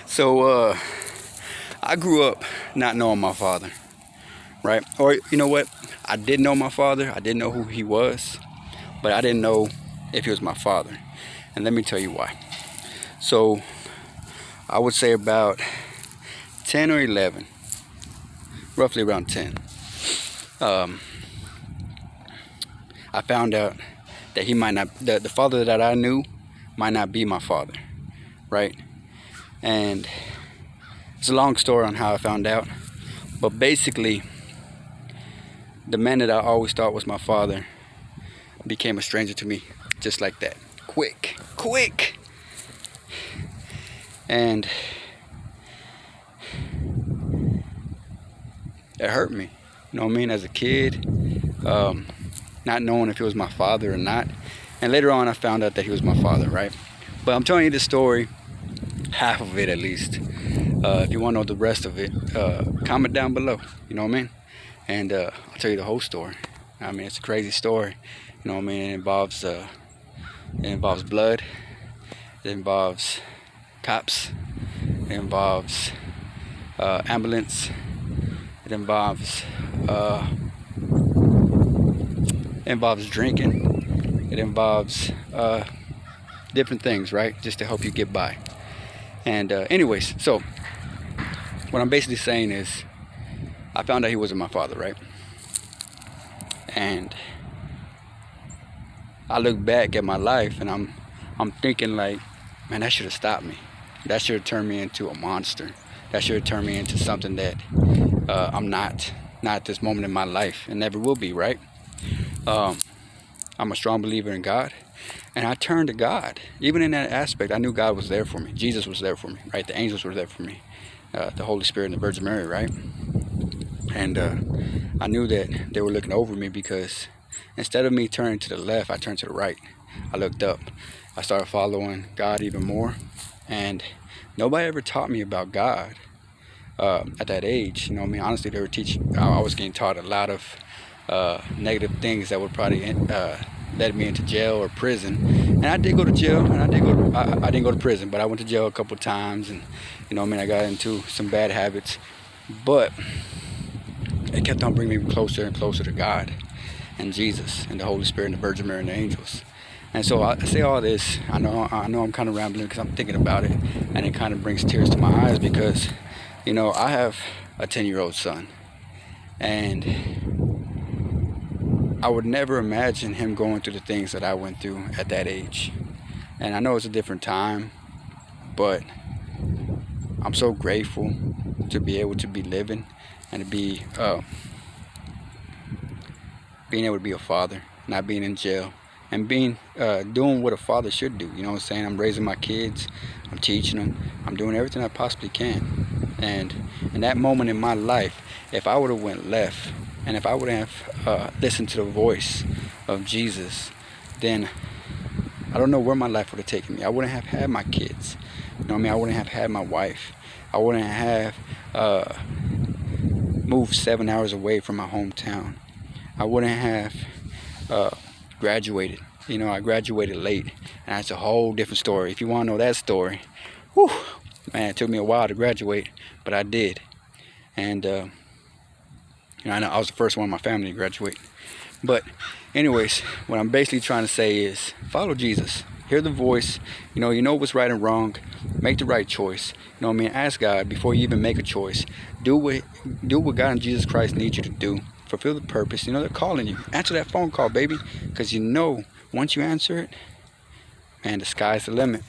So I grew up not knowing my father, right? Or you know what? I did know my father. I didn't know who he was, but I didn't know if he was my father. And let me tell you why. So I would say about 10 or 11, roughly around 10. Um, I found out that he might not, the father that I knew might not be my father, right? And it's a long story on how I found out, but basically, the man that I always thought was my father became a stranger to me, just like that. Quick. And it hurt me, you know what I mean, as a kid, not knowing if he was my father or not. And later on, I found out that he was my father, right? But I'm telling you this story, half of it at least. If you want to know the rest of it, comment down below, you know what I mean? And I'll tell you the whole story. I mean, it's a crazy story, you know what I mean? It involves blood, it involves cops, it involves ambulance, it involves drinking, it involves different things, right? Just to help you get by. And anyways, so what I'm basically saying is, I found out he wasn't my father, right? And I look back at my life and I'm thinking like, man, that should have stopped me. That should have turned me into a monster. That should have turned me into something that I'm not at this moment in my life and never will be, right? I'm a strong believer in God, and I turned to God. Even in that aspect, I knew God was there for me. Jesus was there for me, right? The angels were there for me. The Holy Spirit and the Virgin Mary, right? And I knew that they were looking over me, because instead of me turning to the left, I turned to the right. I looked up. I started following God even more. And nobody ever taught me about God at that age. You know what I mean? Honestly, they were teaching. I was getting taught a lot of negative things that would probably led me into jail or prison. And I did go to jail, and I didn't go to prison, but I went to jail a couple times, and you know what I mean, I got into some bad habits, but it kept on bringing me closer and closer to God and Jesus and the Holy Spirit and the Virgin Mary and the angels. And so I say all this. I know I'm kind of rambling because I'm thinking about it, and it kind of brings tears to my eyes, because you know, I have a 10-year-old son, and I would never imagine him going through the things that I went through at that age. And I know it's a different time, but I'm so grateful to be able to be living and to be being able to be a father, not being in jail, and being doing what a father should do. You know what I'm saying? I'm raising my kids, I'm teaching them, I'm doing everything I possibly can. And in that moment in my life, if I would have went left, and if I would have listened to the voice of Jesus, then I don't know where my life would have taken me. I wouldn't have had my kids. You know what I mean? I wouldn't have had my wife. I wouldn't have moved 7 hours away from my hometown. I wouldn't have graduated. You know, I graduated late, and that's a whole different story. If you want to know that story, whew, man, it took me a while to graduate, but I did. And you know, I was the first one in my family to graduate. But anyways, what I'm basically trying to say is, follow Jesus. Hear the voice. You know what's right and wrong. Make the right choice. You know what I mean? Ask God before you even make a choice. Do what God and Jesus Christ need you to do. Fulfill the purpose. You know, they're calling you. Answer that phone call, baby. Because you know, once you answer it, man, the sky's the limit.